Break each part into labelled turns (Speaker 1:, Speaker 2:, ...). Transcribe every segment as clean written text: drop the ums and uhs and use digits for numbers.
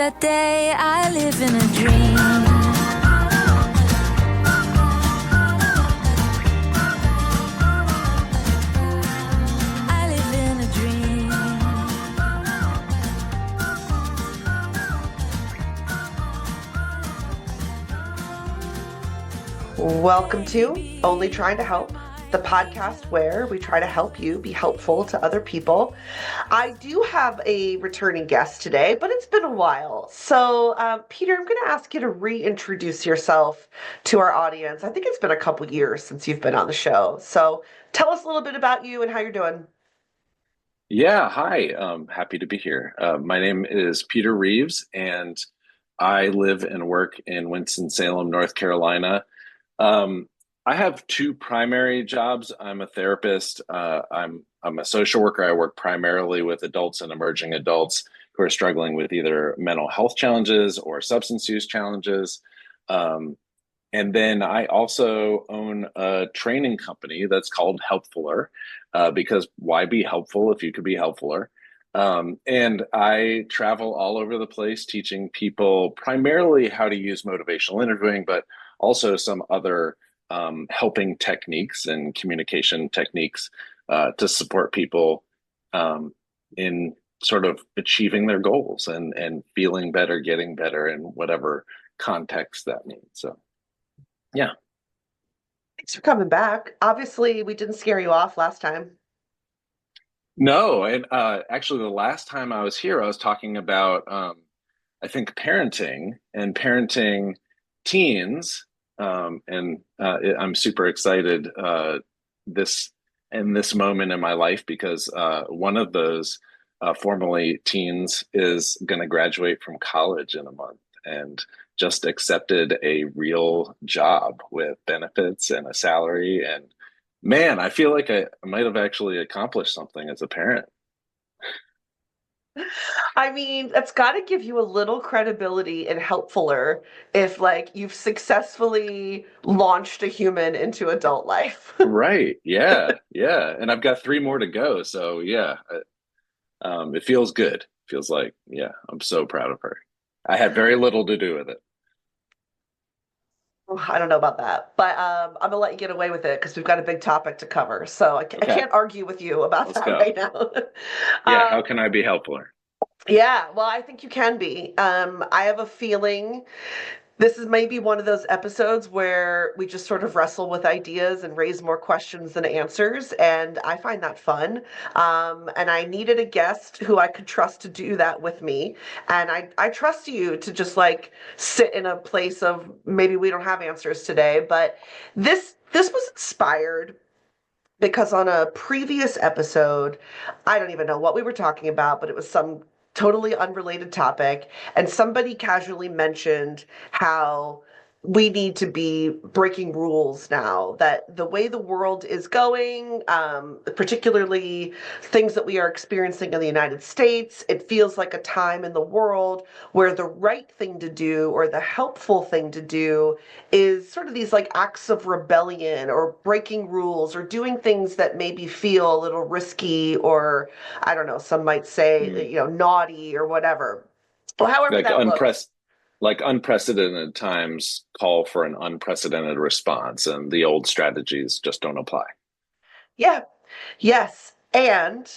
Speaker 1: a day, I live in a dream. I live in a dream.
Speaker 2: Welcome to Only Trying to Help, the podcast where we try to help you be helpful to other people. I do have a returning guest today, but it's been a while. So, Peter, I'm going to ask you to reintroduce yourself to our audience. I think it's been a couple years since you've been on the show. So, tell us a little bit about you and how you're doing.
Speaker 3: Yeah, hi. Happy to be here. My name is Peter Reeves, and I live and work in Winston-Salem, North Carolina. Um, I have two primary jobs. I'm a therapist. I'm a social worker. I work primarily with adults and emerging adults who are struggling with either mental health challenges or substance use challenges. Um, and then I also own a training company that's called Helpfuller, because why be helpful if you could be helpfuller? And I travel all over the place teaching people primarily how to use motivational interviewing, but also some other helping techniques and communication techniques to support people um, in sort of achieving their goals and feeling better, getting better in whatever context that means. So, yeah.
Speaker 2: Thanks for coming back. Obviously, we didn't scare you off last time.
Speaker 3: No, and actually, the last time I was here, I was talking about, I think, parenting and parenting teens, I'm super excited this in this moment in my life because one of those formerly teens is going to graduate from college in a month and just accepted a real job with benefits and a salary. And man, I feel like I might have actually accomplished something as a parent.
Speaker 2: I mean, that's got to give you a little credibility and helpfuller if, like, you've successfully launched a human into adult life.
Speaker 3: Right. Yeah. Yeah. And I've got three more to go. So yeah, it feels good. Feels like, yeah, I'm so proud of her. I had very little to do with it.
Speaker 2: Oh, I don't know about that, but I'm gonna let you get away with it because we've got a big topic to cover. So I
Speaker 3: Okay,
Speaker 2: can't argue with you about
Speaker 3: let's
Speaker 2: that
Speaker 3: go.
Speaker 2: right now.
Speaker 3: Yeah. How
Speaker 2: um,
Speaker 3: can I be helpful?
Speaker 2: yeah, well, I think you can be. I have a feeling this is maybe one of those episodes where we just sort of wrestle with ideas and raise more questions than answers, and I find that fun. And I needed a guest who I could trust to do that with me, and I trust you to just like sit in a place of maybe we don't have answers today, but this was inspired because on a previous episode, I don't even know what we were talking about, but it was some totally unrelated topic. And somebody casually mentioned how we need to be breaking rules now, that the way the world is going, particularly things that we are experiencing in the United States, it feels like a time in the world where the right thing to do or the helpful thing to do is sort of these like acts of rebellion or breaking rules or doing things that maybe feel a little risky or I don't know, some might say,
Speaker 3: Mm.
Speaker 2: naughty or whatever. Well, however
Speaker 3: Like
Speaker 2: that looks.
Speaker 3: unprecedented times call for an unprecedented response, and the old strategies just don't apply.
Speaker 2: Yeah. Yes. And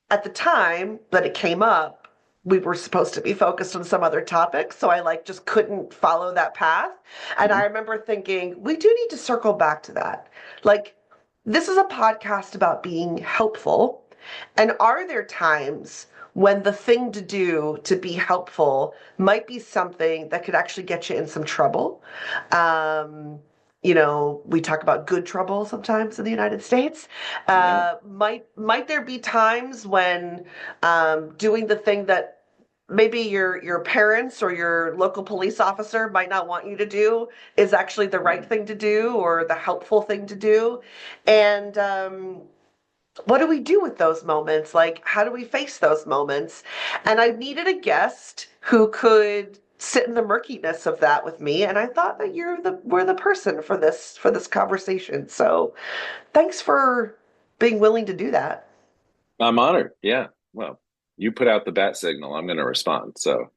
Speaker 2: at the time that it came up, we were supposed to be focused on some other topic. So I like just couldn't follow that path. And
Speaker 3: Mhm.
Speaker 2: I remember thinking, we do need to circle back to that. Like, this is a podcast about being helpful. And are there times when the thing to do to be helpful might be something that could actually get you in some trouble? Um, we talk about good trouble sometimes in the United States.
Speaker 3: Yeah.
Speaker 2: Might there be times when doing the thing that maybe your parents or your local police officer might not want you to do is actually the right thing to do or the helpful thing to do? And what do we do with those moments? Like, how do we face those moments? And I needed a guest who could sit in the murkiness of that with me. And I thought that we're the person for this conversation. So thanks for being willing to do that.
Speaker 3: I'm honored. Yeah. Well, you put out the bat signal. I'm going to respond. So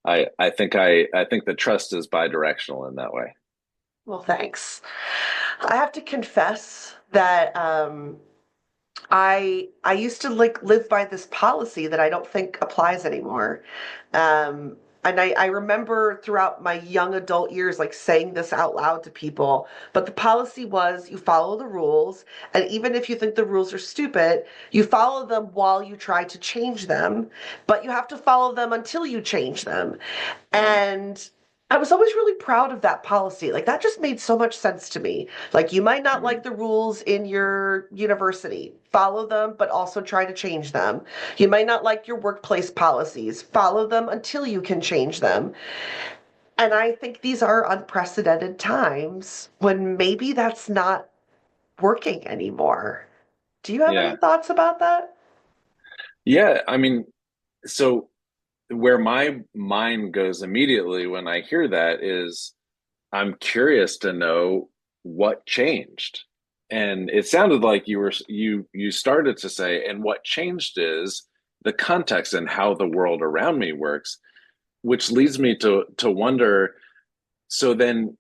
Speaker 3: I think the trust is bi-directional in that way.
Speaker 2: Well, thanks. I have to confess that I used to like live by this policy that I don't think applies anymore. And I remember throughout my young adult years like saying this out loud to people, but the policy was you follow the rules, and even if you think the rules are stupid, you follow them while you try to change them, but you have to follow them until you change them. And I was always really proud of that policy. Like that just made so much sense to me. Like you might not
Speaker 3: Mhm.
Speaker 2: like the rules in your university, follow them, but also try to change them. You might not like your workplace policies, follow them until you can change them. And I think these are unprecedented times when maybe that's not working anymore. Do you have any
Speaker 3: Yeah.
Speaker 2: thoughts about that?
Speaker 3: Yeah. I mean, so where my mind goes immediately when I hear that is I'm curious to know what changed. And it sounded like you started to say, and what changed is the context and how the world around me works, which leads me to wonder, so then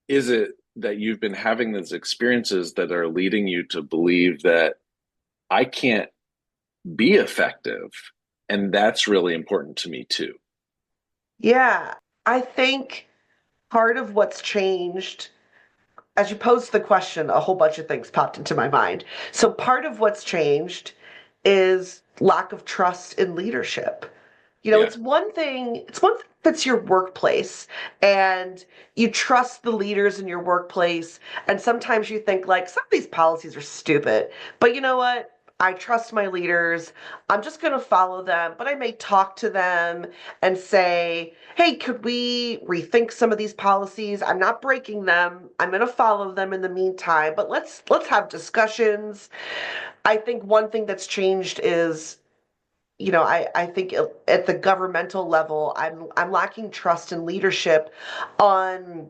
Speaker 3: is it that you've been having these experiences that are leading you to believe that I can't be effective? And that's really important to me too.
Speaker 2: Yeah, I think part of what's changed as you posed the question, a whole bunch of things popped into my mind. So part of what's changed is lack of trust in leadership. You know,
Speaker 3: Yeah.
Speaker 2: it's one thing that's your workplace and you trust the leaders in your workplace. And sometimes you think like some of these policies are stupid, but you know what? I trust my leaders. I'm just going to follow them, but I may talk to them and say, "Hey, could we rethink some of these policies? I'm not breaking them. I'm going to follow them in the meantime, but let's have discussions." I think one thing that's changed is I think at the governmental level, I'm lacking trust in leadership on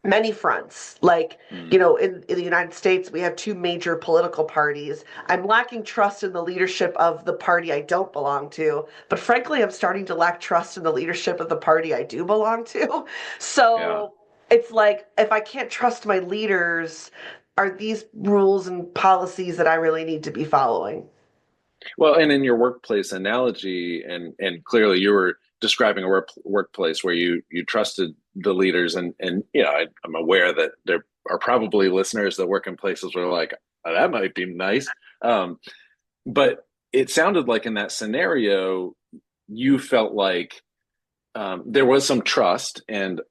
Speaker 2: many fronts. Like,
Speaker 3: Mm.
Speaker 2: in the United States, we have two major political parties. I'm lacking trust in the leadership of the party I don't belong to, but frankly, I'm starting to lack trust in the leadership of the party I do belong to.
Speaker 3: Yeah.
Speaker 2: So it's like if I can't trust my leaders, are these rules and policies that I really need to be following?
Speaker 3: Well, and in your workplace analogy, and clearly you were describing a workplace where you trusted the leaders, and I'm aware that there are probably listeners that work in places where like, "Oh, that might be nice," but it sounded like in that scenario you felt like there was some trust and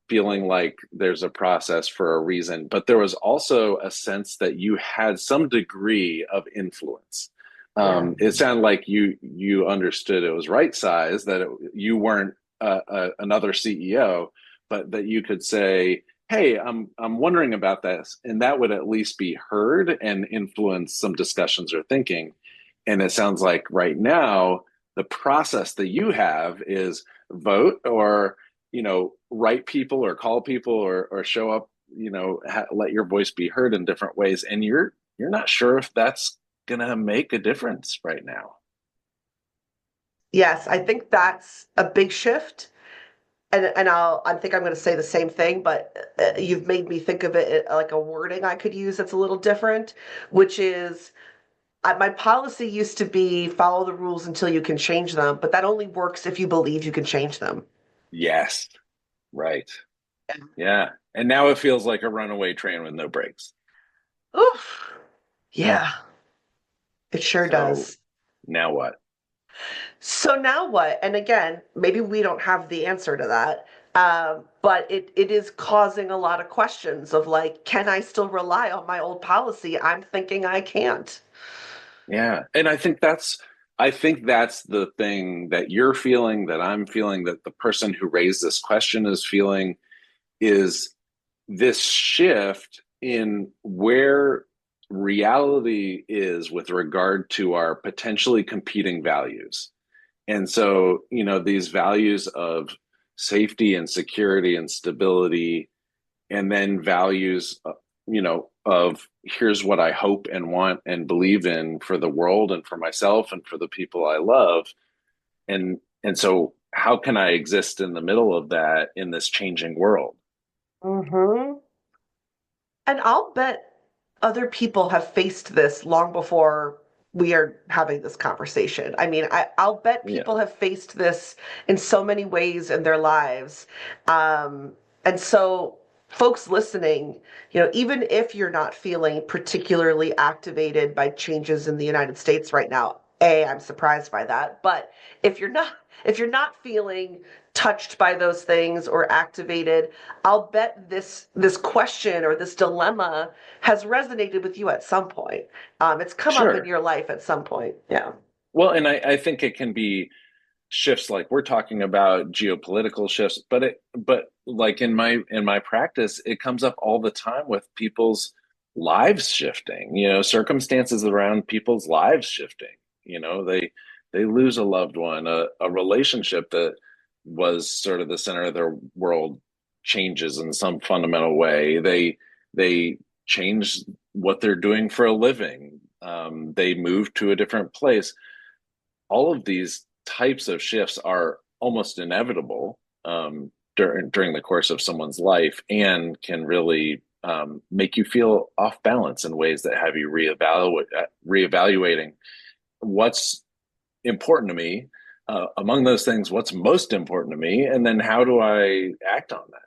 Speaker 3: feeling like there's a process for a reason, but there was also a sense that you had some degree of influence.
Speaker 2: Yeah.
Speaker 3: It sounded like you understood it was right size, that you weren't another CEO, but that you could say, "Hey, I'm wondering about this," and that would at least be heard and influence some discussions or thinking. And it sounds like right now the process that you have is vote or write people or call people or show up, let your voice be heard in different ways, and you're not sure if that's gonna make a difference right now.
Speaker 2: Yes, I think that's a big shift. And I think I'm going to say the same thing, but you've made me think of it like a wording I could use that's a little different, which is my policy used to be follow the rules until you can change them, but that only works if you believe you can change them.
Speaker 3: Yes, right. Yeah, and now it feels like a runaway train with no brakes.
Speaker 2: Oof. Yeah, it sure
Speaker 3: So
Speaker 2: does.
Speaker 3: now what?
Speaker 2: So now what? And again, maybe we don't have the answer to that. But it is causing a lot of questions of like, can I still rely on my old policy? I'm thinking I can't.
Speaker 3: Yeah. And I think that's the thing that you're feeling, that I'm feeling, that the person who raised this question is feeling, is this shift in where reality is with regard to our potentially competing values. And so, these values of safety and security and stability, and then values of here's what I hope and want and believe in for the world and for myself and for the people I love. And so how can I exist in the middle of that in this changing world?
Speaker 2: Hmm. And I'll bet other people have faced this long before we are having this conversation. I mean, I'll bet
Speaker 3: Yeah,
Speaker 2: people have faced this in so many ways in their lives. Um, and so, folks listening, even if you're not feeling particularly activated by changes in the United States right now, I'm surprised by that. But if you're not, if you're not feeling touched by those things or activated, I'll bet this question or this dilemma has resonated with you at some point. It's come up in
Speaker 3: sure.
Speaker 2: your life at some point. Yeah.
Speaker 3: Well, and I think it can be shifts like we're talking about geopolitical shifts, but like in my practice, it comes up all the time with people's lives shifting, circumstances around people's lives shifting. They lose a loved one, a relationship that was sort of the center of their world changes in some fundamental way. They change what they're doing for a living. They move to a different place. All of these types of shifts are almost inevitable during the course of someone's life and can really make you feel off balance in ways that have you reevaluating what's important to me. Among those things, what's most important to me, and then how do I act on that?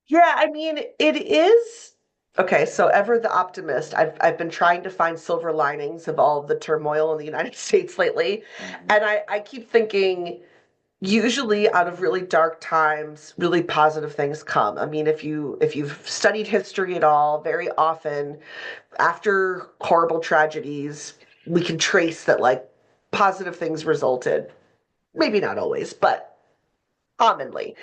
Speaker 2: Yeah, I mean, it is okay. So, ever the optimist, I've been trying to find silver linings of all of the turmoil in the United States lately,
Speaker 3: Mhm.
Speaker 2: and I keep thinking usually out of really dark times really positive things come. I mean, if you've studied history at all, very often after horrible tragedies we can trace that like positive things resulted, maybe not always but commonly.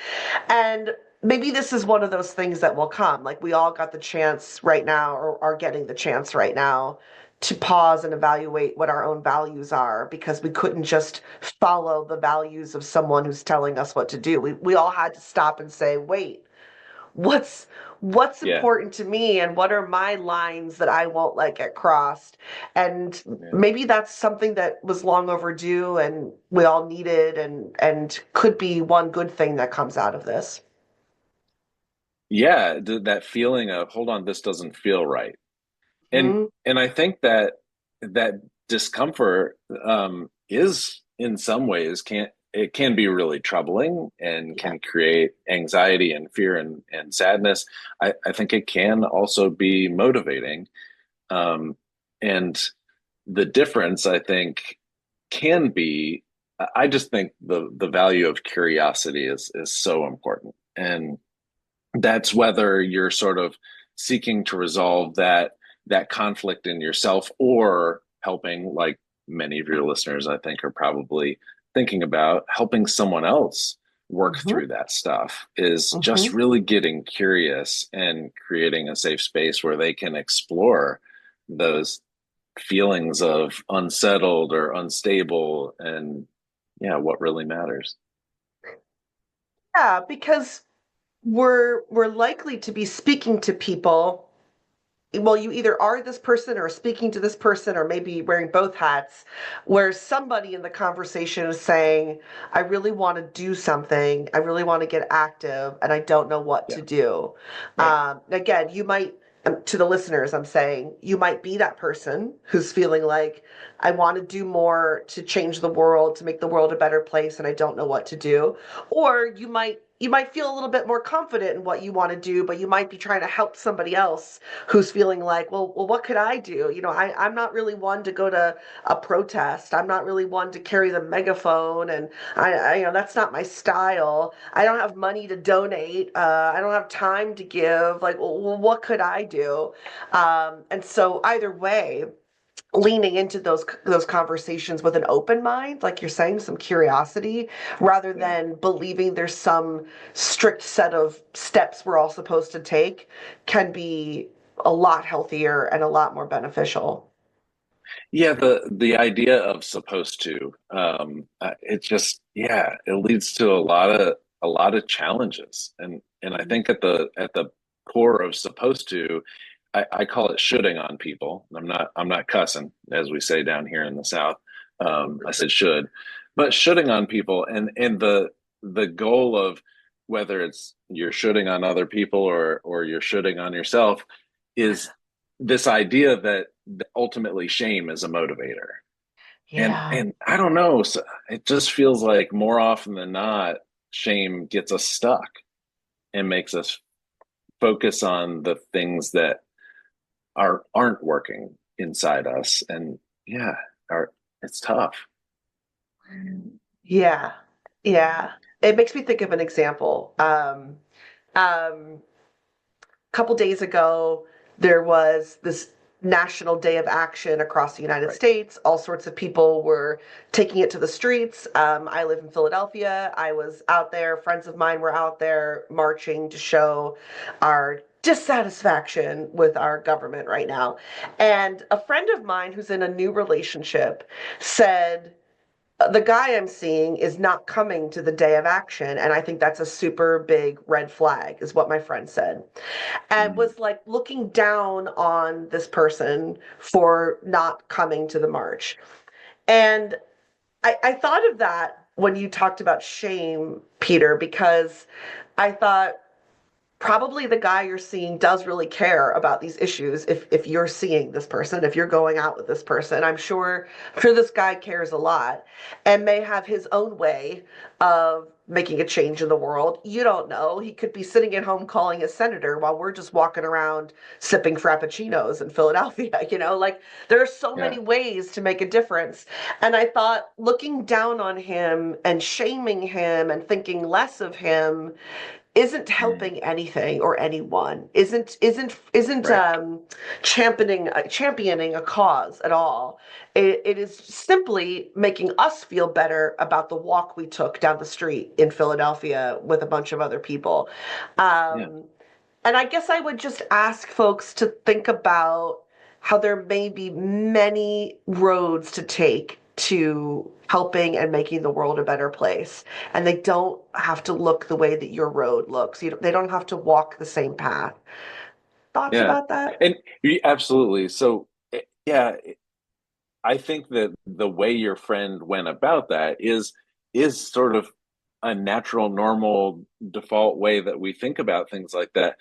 Speaker 2: And maybe this is one of those things that will come. Like we all got the chance right now, or are getting the chance right now, to pause and evaluate what our own values are because we couldn't just follow the values of someone who's telling us what to do. We all had to stop and say, wait, what's what's
Speaker 3: Yeah,
Speaker 2: important to me and what are my lines that I won't let get crossed? And
Speaker 3: yeah,
Speaker 2: maybe that's something that was long overdue and we all needed and could be one good thing that comes out of this.
Speaker 3: yeah. That feeling of hold on, this doesn't feel right. and
Speaker 2: Mhm.
Speaker 3: and I think that discomfort is in some ways can be really troubling and
Speaker 2: Yeah.
Speaker 3: can create anxiety and fear and sadness. I think it can also be motivating. And the difference, I think, can be I just think the value of curiosity is so important. And that's whether you're sort of seeking to resolve that conflict in yourself or helping, like many of your listeners I think are probably thinking about, helping someone else work
Speaker 2: Mhm.
Speaker 3: through that stuff, is just
Speaker 2: Mhm.
Speaker 3: really getting curious and creating a safe space where they can explore those feelings of unsettled or unstable and yeah, what really matters.
Speaker 2: Yeah, because we're likely to be speaking to people. Well, you either are this person or speaking to this person, or maybe wearing both hats, where somebody in the conversation is saying, I really want to do something, I really want to get active, and I don't know what
Speaker 3: Yeah,
Speaker 2: to do.
Speaker 3: right.
Speaker 2: Again, you might, to the listeners, I'm saying, you might be that person who's feeling like, I want to do more to change the world, to make the world a better place, and I don't know what to do. Or you might feel a little bit more confident in what you want to do, but you might be trying to help somebody else who's feeling like, well, what could I do? I'm not really one to go to a protest. I'm not really one to carry the megaphone, and that's not my style. I don't have money to donate. I don't have time to give. Like, well, what could I do? And so either way, leaning into those conversations with an open mind, like you're saying, some curiosity, rather
Speaker 3: Yeah.
Speaker 2: than believing there's some strict set of steps we're all supposed to take, can be a lot healthier and a lot more beneficial.
Speaker 3: Yeah, the idea of supposed to, it just, yeah, it leads to a lot of challenges. And I think at the core of supposed to, I call it shoulding on people. I'm not cussing, as we say down here in the South. I said should. but shooting on people, and the goal of whether it's you're shooting on other people or you're shooting on yourself is this idea that ultimately shame is a motivator.
Speaker 2: Yeah.
Speaker 3: And I don't know, so it just feels like more often than not, shame gets us stuck and makes us focus on the things that aren't working inside us. And yeah, are it's tough.
Speaker 2: Yeah. Yeah. It makes me think of an example. A couple days ago, there was this National Day of Action across the United
Speaker 3: Right.
Speaker 2: States. All sorts of people were taking it to the streets. I live in Philadelphia. I was out there. Friends of mine were out there marching to show our dissatisfaction with our government right now. And a friend of mine who's in a new relationship said, the guy I'm seeing is not coming to the day of action. And I think that's a super big red flag, is what my friend said. And
Speaker 3: Mm,
Speaker 2: was like looking down on this person for not coming to the march. And I thought of that when you talked about shame, Peter, because I thought, probably the guy you're seeing does really care about these issues. If you're seeing this person, if you're going out with this person, I'm sure this guy cares a lot and may have his own way of making a change in the world. You don't know. He could be sitting at home calling a senator while we're just walking around sipping frappuccinos in Philadelphia. Like, there are so
Speaker 3: yeah.
Speaker 2: many ways to make a difference. And I thought, looking down on him and shaming him and thinking less of him isn't
Speaker 3: Mm,
Speaker 2: helping anything or anyone, isn't
Speaker 3: right.
Speaker 2: championing a cause at all. It is simply making us feel better about the walk we took down the street in Philadelphia with a bunch of other people.
Speaker 3: Yeah.
Speaker 2: um, and I guess I would just ask folks to think about how there may be many roads to take to helping and making the world a better place. And they don't have to look the way that your road looks. They don't have to walk the same path. Thoughts
Speaker 3: Yeah.
Speaker 2: about that?
Speaker 3: And absolutely. So yeah, I think that the way your friend went about that is sort of a natural, normal, default way that we think about things like that.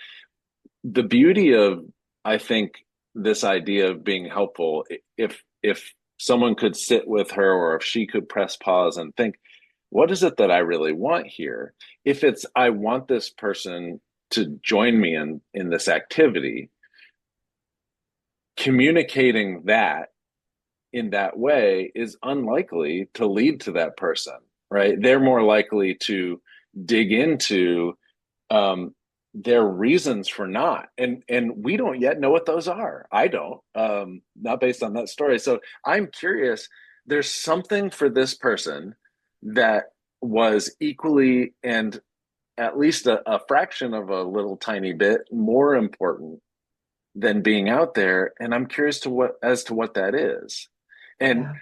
Speaker 3: The beauty of, I think, this idea of being helpful, if someone could sit with her or if she could press pause and think, what is it that I really want here? If it's I want this person to join me in this activity, communicating that in that way is unlikely to lead to that person, right? They're more likely to dig into um, their reasons for not, and we don't yet know what those are. I don't, not based on that story. So I'm curious. There's something for this person that was equally and at least a fraction of a little tiny bit more important than being out there, and I'm curious to what as to what that is. And
Speaker 2: Yeah.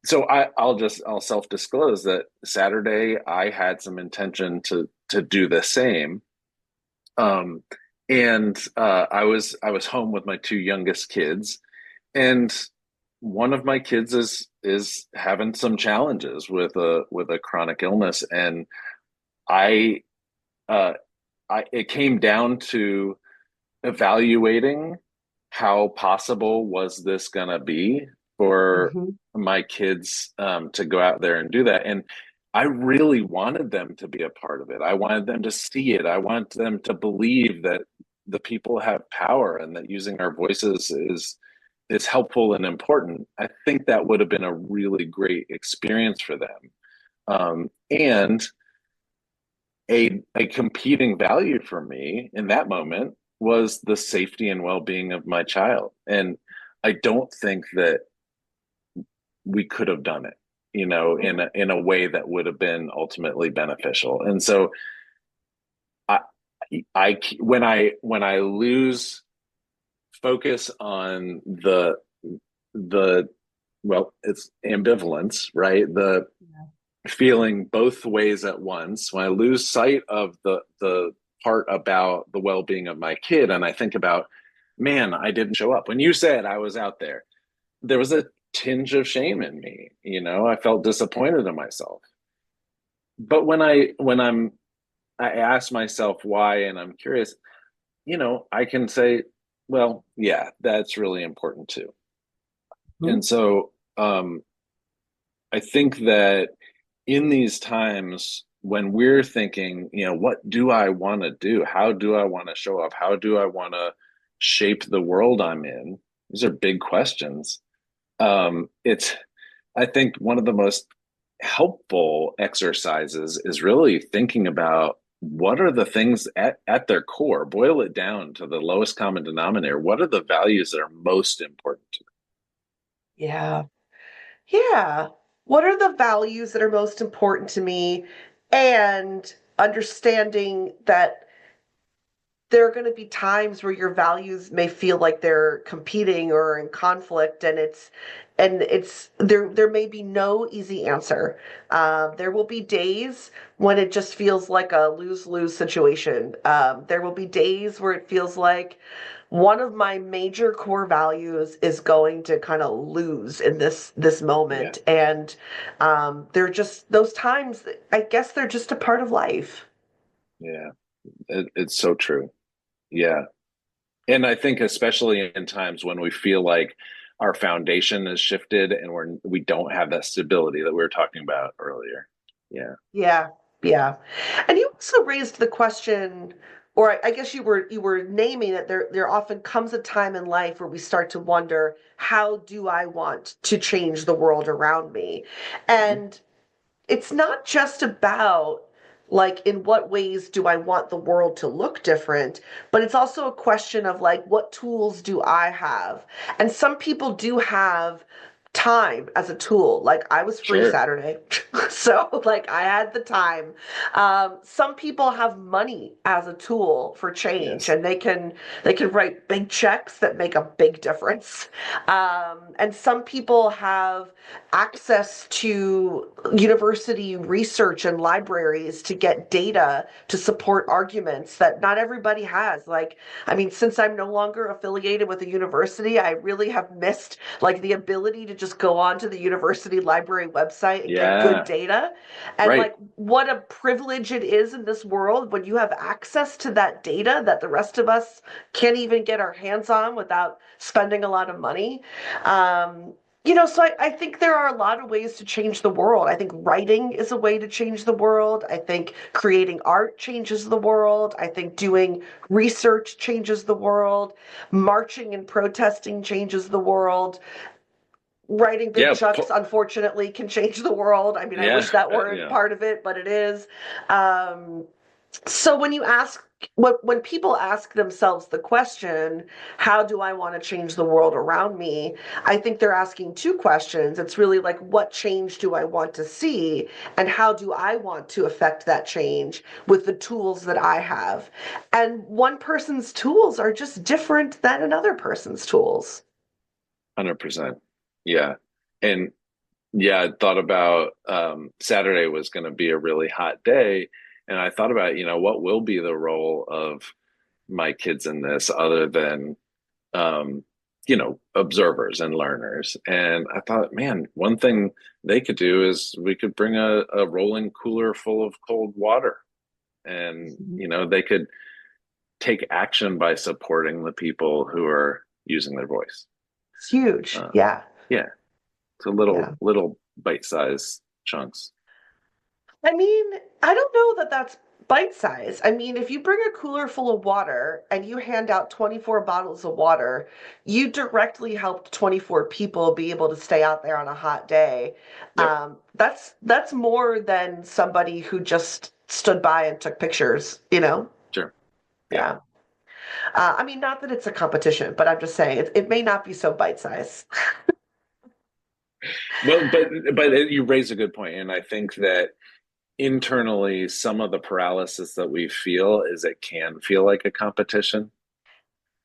Speaker 3: so I'll self-disclose that Saturday I had some intention to do the same. Um, and I was home with my two youngest kids, and one of my kids is having some challenges with a chronic illness, and I uh it came down to evaluating how possible was this gonna be for
Speaker 2: Hmm.
Speaker 3: my kids to go out there and do that. And I really wanted them to be a part of it. I wanted them to see it. I want them to believe that the people have power and that using our voices is helpful and important. I think that would have been a really great experience for them. And a competing value for me in that moment was the safety and well-being of my child. And I don't think that we could have done it, in a way that would have been ultimately beneficial. And so I when I lose focus on the well, it's ambivalence, right? The feeling both ways at once, when I lose sight of the part about the well-being of my kid and I think about, man, I didn't show up. When you said I was out there, there was a tinge of shame in me. I felt disappointed in myself. But when I ask myself why and I'm curious, I can say, well, yeah, that's really important too.
Speaker 2: Mhm.
Speaker 3: And so I think that in these times when we're thinking, what do I want to do? How do I want to show up? How do I want to shape the world I'm in? These are big questions. It's, I think, one of the most helpful exercises is really thinking about what are the things at their core, boil it down to the lowest common denominator. What are the values that are most important to
Speaker 2: Yeah. Yeah. What are the values that are most important to me? And understanding that there are going to be times where your values may feel like they're competing or in conflict, and it's there may be no easy answer. There will be days when it just feels like a lose-lose situation. There will be days where it feels like one of my major core values is going to kind of lose in this
Speaker 3: me? Yeah,
Speaker 2: moment, and they're just those times. I guess they're just a part of life.
Speaker 3: yeah, it's so true. Yeah. And I think especially in times when we feel like our foundation is shifted and we don't have that stability that we were talking about earlier. Yeah.
Speaker 2: Yeah, yeah. And you also raised the question, or I guess you were naming that there often comes a time in life where we start to wonder, how do I want to change the world around me?
Speaker 3: Mhm.
Speaker 2: And it's not just about like in what ways do I want the world to look different, but it's also a question of like what tools do I have? And some people do have time as a tool. Like I was free
Speaker 3: Sure.
Speaker 2: Saturday. So like I had the time. Some people have money as a tool for change,
Speaker 3: Yes.
Speaker 2: and they can write big checks that make a big difference. And some people have access to university research and libraries to get data to support arguments that not everybody has. Like, I mean, since I'm no longer affiliated with a university, I really have missed like the ability to just go onto the university library website and get good
Speaker 3: Yeah.
Speaker 2: data. And
Speaker 3: Right.
Speaker 2: like what a privilege it is in this world when you have access to that data that the rest of us can't even get our hands on without spending a lot of money. Um, so I think there are a lot of ways to change the world. I think writing is a way to change the world. I think creating art changes the world. I think doing research changes the world. Marching and protesting changes the world. Writing big
Speaker 3: Yeah.
Speaker 2: checks, unfortunately, can change the world. I mean, I
Speaker 3: Yeah.
Speaker 2: wish that weren't
Speaker 3: Yeah.
Speaker 2: part of it, but it is. Um, so when you ask, when people ask themselves the question, how do I want to change the world around me? I think they're asking two questions. It's really like, what change do I want to see? And how do I want to affect that change with the tools that I have? And one person's tools are just different than another person's tools.
Speaker 3: 100%. Yeah. And yeah, I thought about Saturday was going to be a really hot day. And I thought about, what will be the role of my kids in this other than um, observers and learners. And I thought, man, one thing they could do is we could bring a rolling cooler full of cold water. And, they could take action by supporting the people who are using their voice.
Speaker 2: It's huge.
Speaker 3: Uh,
Speaker 2: Yeah.
Speaker 3: yeah, it's a
Speaker 2: Yeah.
Speaker 3: little bite-sized chunks.
Speaker 2: I mean, I don't know that that's bite size. I mean, if you bring a cooler full of water and you hand out 24 bottles of water, you directly helped 24 people be able to stay out there on a hot day.
Speaker 3: Yep,
Speaker 2: That's more than somebody who just stood by and took pictures, you know?
Speaker 3: sure. Yeah.
Speaker 2: Yeah. I mean, not that it's a competition, but I'm just saying it may not be so bite size.
Speaker 3: Well, but you raise a good point, and I think that internally, some of the paralysis that we feel is it can feel like a competition.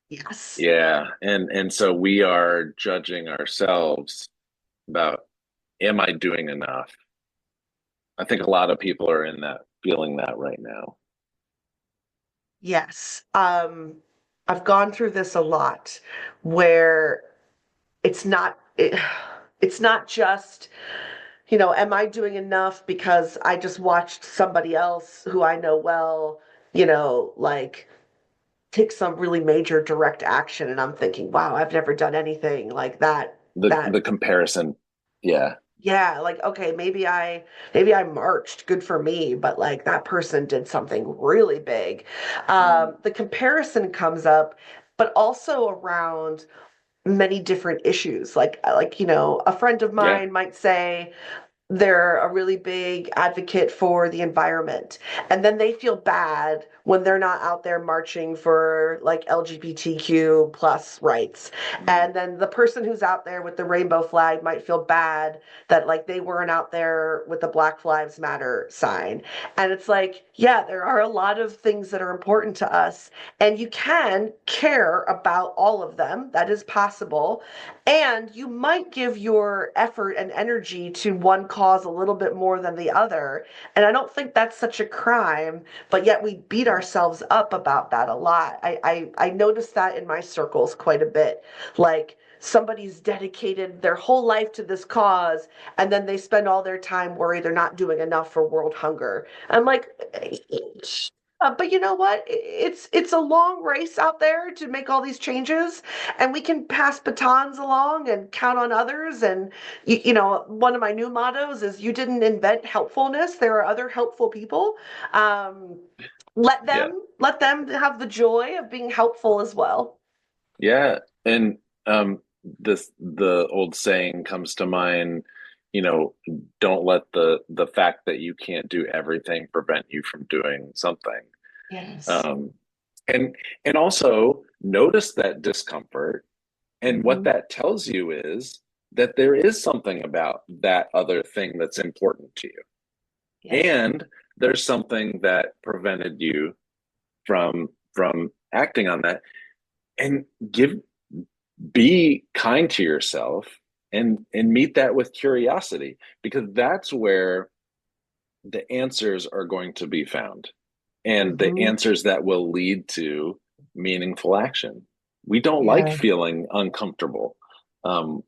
Speaker 2: Yes.
Speaker 3: Yeah, and so we are judging ourselves about, am I doing enough? I think a lot of people are in that feeling that right now.
Speaker 2: Yes. I've gone through this a lot where it's not. it's not just, am I doing enough because I just watched somebody else who I know well, like take some really major direct action, and I'm thinking, wow, I've never done anything like that.
Speaker 3: The comparison. Yeah.
Speaker 2: Yeah, like, okay, maybe I marched, good for me, but like that person did something really big. The comparison comes up, but also around many different issues. Like, a friend of
Speaker 3: Yeah.
Speaker 2: mine might say, they're a really big advocate for the environment. And then they feel bad when they're not out there marching for like LGBTQ plus rights. And then the person who's out there with the rainbow flag might feel bad that like they weren't out there with the Black Lives Matter sign. And it's like, yeah, there are a lot of things that are important to us. And you can care about all of them. That is possible. And you might give your effort and energy to one cause a little bit more than the other. And I don't think that's such a crime, but yet we beat ourselves up about that a lot. I noticed that in my circles quite a bit. Like somebody's dedicated their whole life to this cause, and then they spend all their time worried they're not doing enough for world hunger. I'm like, but you know what? It's a long race out there to make all these changes, and we can pass batons along and count on others. And one of my new mottos is, "You didn't invent helpfulness. There are other helpful people. Um, let
Speaker 3: Yeah.
Speaker 2: them have the joy of being helpful as well."
Speaker 3: Yeah. And the old saying comes to mind, you know, don't let the fact that you can't do everything prevent you from doing something.
Speaker 2: Yes.
Speaker 3: Um, and and also notice that discomfort, and what
Speaker 2: Mhm.
Speaker 3: that tells you is that there is something about that other thing that's important to you.
Speaker 2: Yes.
Speaker 3: And there's something that prevented you from acting on that. And give be kind to yourself, and meet that with curiosity, because that's where the answers are going to be found, and the
Speaker 2: Mhm.
Speaker 3: answers that will lead to meaningful action. We don't like
Speaker 2: Yeah.
Speaker 3: feeling uncomfortable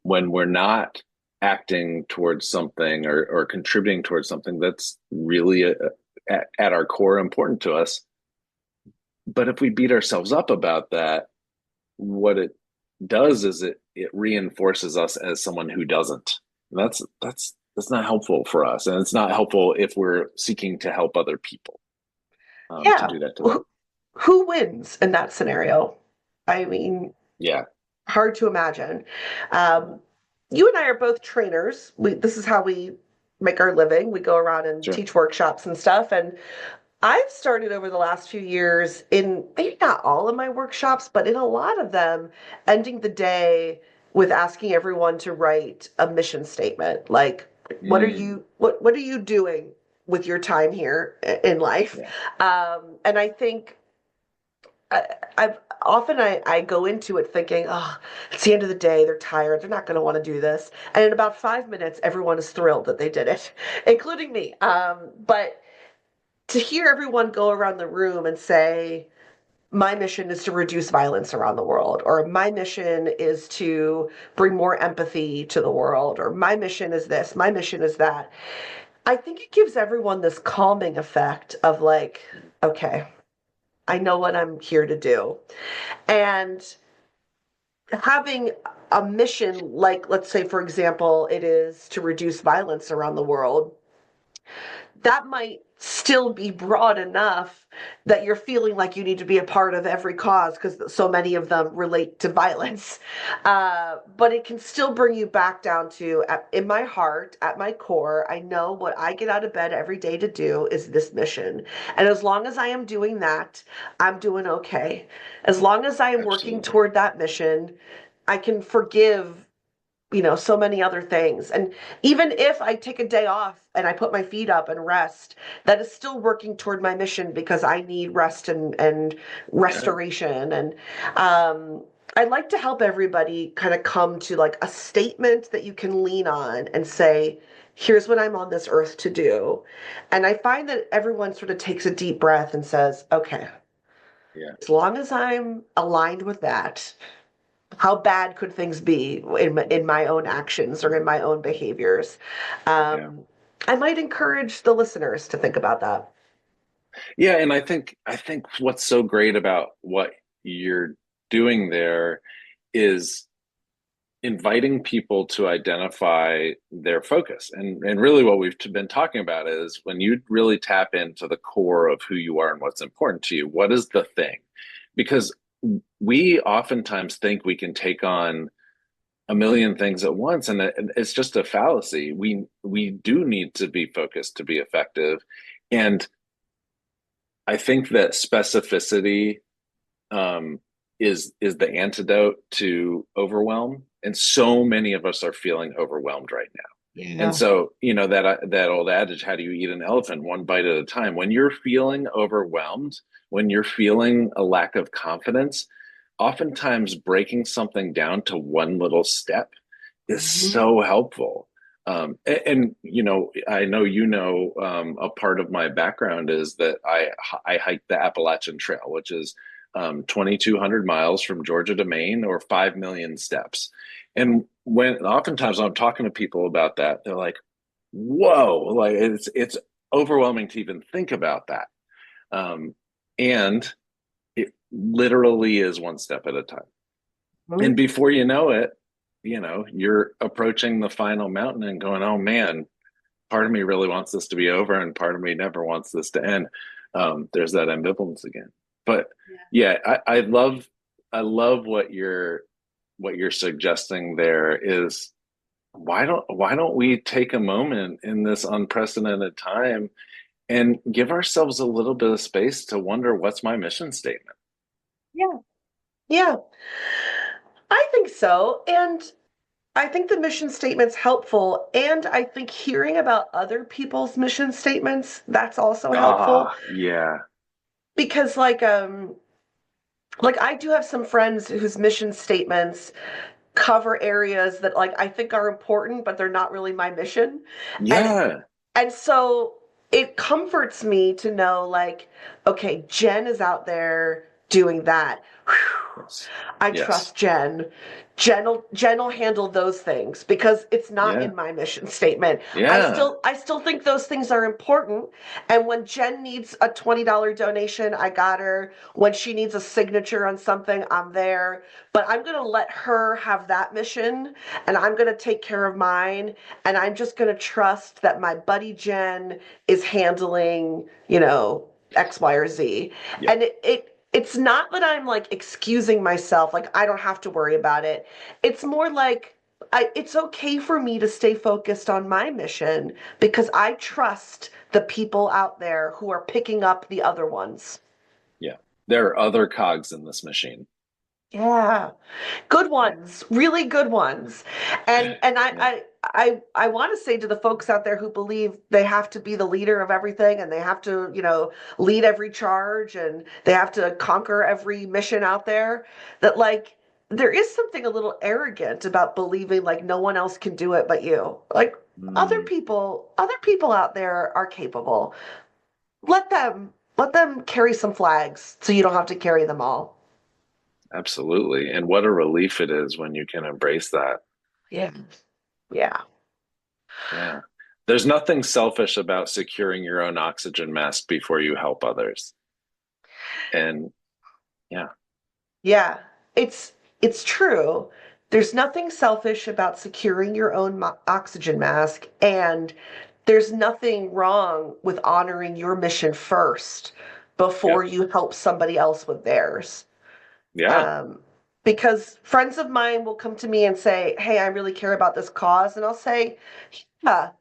Speaker 3: when we're not acting towards something, or contributing towards something that's really at our core important to us. But if we beat ourselves up about that, what it does is it reinforces us as someone who doesn't. And that's not helpful for us, and it's not helpful if we're seeking to help other people, to
Speaker 2: Yeah.
Speaker 3: do that to them.
Speaker 2: Who wins in that scenario? I mean,
Speaker 3: Yeah.
Speaker 2: hard to imagine. Um, you and I are both trainers. This is how we make our living. We go around and
Speaker 3: Sure.
Speaker 2: teach workshops and stuff. And I've started over the last few years, in maybe not all of my workshops, but in a lot of them, ending the day with asking everyone to write a mission statement. Like,
Speaker 3: Mm,
Speaker 2: what are you doing with your time here in life?
Speaker 3: yeah.
Speaker 2: And I think I, I've often I go into it thinking, oh, it's the end of the day, they're tired, they're not going to want to do this. And in about 5 minutes, everyone is thrilled that they did it, including me. But to hear everyone go around the room and say, my mission is to reduce violence around the world, or my mission is to bring more empathy to the world, or my mission is this, my mission is that. I think it gives everyone this calming effect of like, okay, I know what I'm here to do. And having a mission, like, let's say, for example, it is to reduce violence around the world, that might still be broad enough that you're feeling like you need to be a part of every cause because so many of them relate to violence. But it can still bring you back down to, in my heart, at my core, I know what I get out of bed every day to do is this mission. And as long as I am doing that, I'm doing okay. As long as I am working
Speaker 3: Absolutely.
Speaker 2: toward that mission, I can forgive, so many other things. And even if I take a day off and I put my feet up and rest, that is still working toward my mission because I need rest and
Speaker 3: Yeah.
Speaker 2: restoration. And I'd like to help everybody kind of come to like a statement that you can lean on and say, here's what I'm on this earth to do. And I find that everyone sort of takes a deep breath and says, okay,
Speaker 3: Yeah.
Speaker 2: as long as I'm aligned with that, how bad could things be in my own actions or in my own behaviors?
Speaker 3: Yeah.
Speaker 2: I might encourage the listeners to think about that.
Speaker 3: Yeah, and I think what's so great about what you're doing there is inviting people to identify their focus. And really what we've been talking about is when you really tap into the core of who you are and what's important to you, what is the thing? Because we oftentimes think we can take on a million things at once, and it's just a fallacy. We do need to be focused to be effective. And I think that specificity is the antidote to overwhelm, and so many of us are feeling overwhelmed right now. And
Speaker 2: Yeah.
Speaker 3: so, that old adage, how do you eat an elephant? One bite at a time. When you're feeling overwhelmed, when you're feeling a lack of confidence, oftentimes breaking something down to one little step is
Speaker 2: Mhm.
Speaker 3: so helpful. And I know a part of my background is that I hiked the Appalachian Trail, which is 2,200 miles from Georgia to Maine, or 5 million steps. And when oftentimes I'm talking to people about that, they're like, "Whoa!" Like it's overwhelming to even think about that. Um, and it literally is one step at a time. And
Speaker 2: Mhm.
Speaker 3: before you know it, you're approaching the final mountain and going, "Oh man, part of me really wants this to be over, and part of me never wants this to end." There's that ambivalence again. But yeah, I love what you're suggesting there is why don't we take a moment in this unprecedented time and give ourselves a little bit of space to wonder what's my mission statement?
Speaker 2: Yeah. Yeah. I think so. And I think the mission statement's helpful. And I think hearing about other people's mission statements, that's also helpful
Speaker 3: Ah, yeah,
Speaker 2: because like I do have some friends whose mission statements cover areas that like I think are important, but they're not really my mission. And
Speaker 3: yeah,
Speaker 2: and so it comforts me to know like, okay, Jen is out there doing that. Whew.
Speaker 3: yes,
Speaker 2: I
Speaker 3: yes,
Speaker 2: trust Jen. Jen will handle those things because it's not
Speaker 3: yeah,
Speaker 2: in my mission statement. I
Speaker 3: yeah,
Speaker 2: still I still think those things are important. And when Jen needs a $20 donation, I got her. When she needs a signature on something, I'm there. But I'm gonna let her have that mission and I'm gonna take care of mine. And I'm just gonna trust that my buddy Jen is handling, X, Y, or Z.
Speaker 3: yeah.
Speaker 2: And it's not that I'm like excusing myself, like I don't have to worry about it. It's more like it's okay for me to stay focused on my mission because I trust the people out there who are picking up the other ones.
Speaker 3: Yeah. There are other cogs in this machine.
Speaker 2: Yeah. Good
Speaker 3: Yeah.
Speaker 2: ones, really good ones. And
Speaker 3: Yeah.
Speaker 2: I want to say to the folks out there who believe they have to be the leader of everything and they have to, lead every charge and they have to conquer every mission out there, that like there is something a little arrogant about believing like no one else can do it but you. Like
Speaker 3: Mm,
Speaker 2: other people out there are capable. Let them carry some flags so you don't have to carry them all.
Speaker 3: absolutely. And what a relief it is when you can embrace that.
Speaker 2: Yeah. Yeah.
Speaker 3: Yeah. There's nothing selfish about securing your own oxygen mask before you help others. And yeah,
Speaker 2: Yeah, it's true. There's nothing selfish about securing your own oxygen mask, and there's nothing wrong with honoring your mission first
Speaker 3: yeah,
Speaker 2: before you help somebody else with theirs.
Speaker 3: yeah,
Speaker 2: Um, because friends of mine will come to me and say, "Hey, I really care about this cause," and I'll say, "Yeah,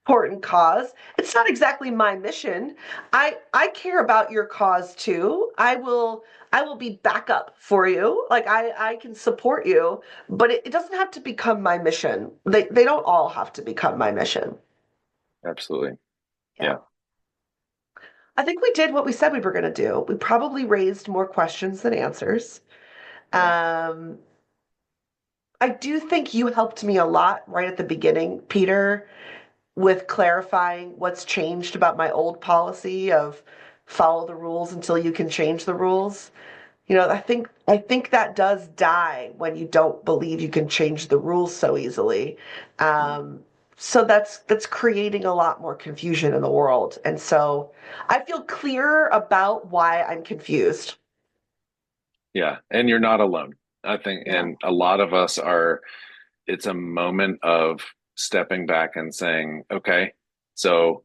Speaker 2: important cause. It's not exactly my mission. I care about your cause too. I will be backup for you. Like I can support you, but it doesn't have to become my mission. They don't all have to become my mission."
Speaker 3: absolutely.
Speaker 2: Yeah.
Speaker 3: Yeah.
Speaker 2: I think we did what we said we were going to do. We probably raised more questions than answers.
Speaker 3: Yeah.
Speaker 2: Um, I do think you helped me a lot right at the beginning, Peter, with clarifying what's changed about my old policy of follow the rules until you can change the rules. I think that does die when you don't believe you can change the rules so easily. So that's creating a lot more confusion in the world. And so I feel clearer about why I'm confused.
Speaker 3: Yeah, and you're not alone. I think,
Speaker 2: Yeah.
Speaker 3: and a lot of us are, it's a moment of stepping back and saying, okay, so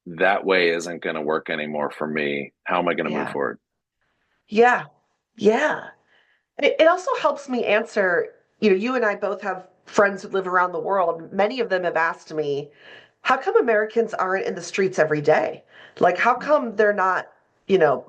Speaker 3: that way isn't going to work anymore for me. How am I going to move
Speaker 2: Yeah.
Speaker 3: forward?
Speaker 2: Yeah. Yeah. It also helps me answer, you and I both have friends who live around the world. Many of them have asked me, how come Americans aren't in the streets every day? Like, how come they're not,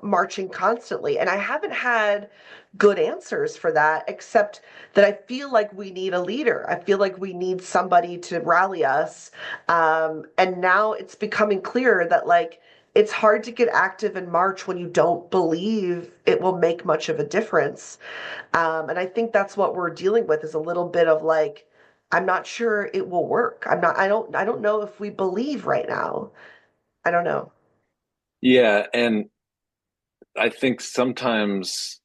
Speaker 2: marching constantly? And I haven't had good answers for that, except that I feel like we need a leader. I feel like we need somebody to rally us. And now it's becoming clearer that, like, it's hard to get active in March when you don't believe it will make much of a difference. And I think that's what we're dealing with is a little bit of like, I'm not sure it will work. I don't know if we believe right now. I don't know.
Speaker 3: Yeah, and I think sometimes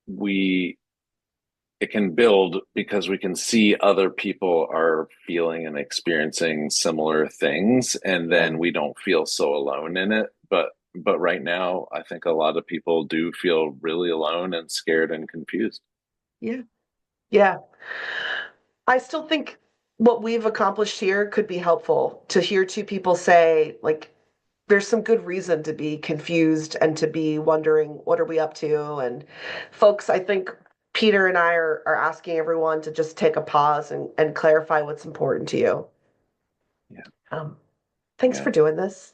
Speaker 3: we it can build because we can see other people are feeling and experiencing similar things, and
Speaker 2: Yeah.
Speaker 3: then we don't feel so alone in it. But right now, I think a lot of people do feel really alone and scared and confused.
Speaker 2: Yeah. Yeah. I still think what we've accomplished here could be helpful to hear two people say, like, there's some good reason to be confused and to be wondering what are we up to. And folks, I think Peter and I are asking everyone to just take a pause and clarify what's important to you.
Speaker 3: Yeah,
Speaker 2: Um, Thanks
Speaker 3: yeah,
Speaker 2: for doing this.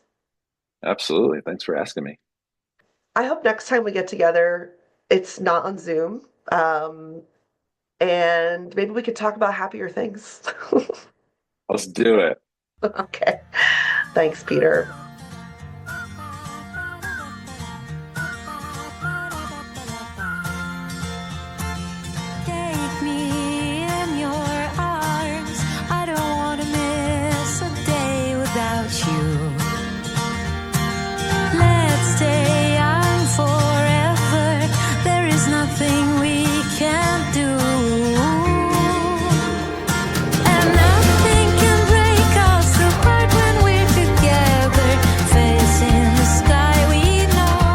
Speaker 3: absolutely. Thanks for asking me.
Speaker 2: I hope next time we get together, it's not on Zoom. And maybe we could talk about happier things.
Speaker 3: Let's do it.
Speaker 2: Okay. Thanks, Peter.
Speaker 1: Take me in your arms. I don't want to miss a day without you. Let's stay young forever. There is nothing we can't do. And nothing can break us apart when we're together. Facing the sky, we know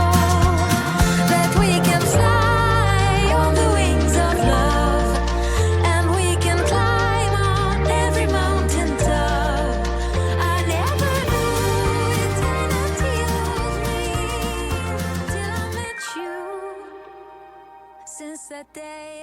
Speaker 1: that we can fly on the wings of love. And we can climb on every mountain top. I never knew eternity was real till I met you. Since that day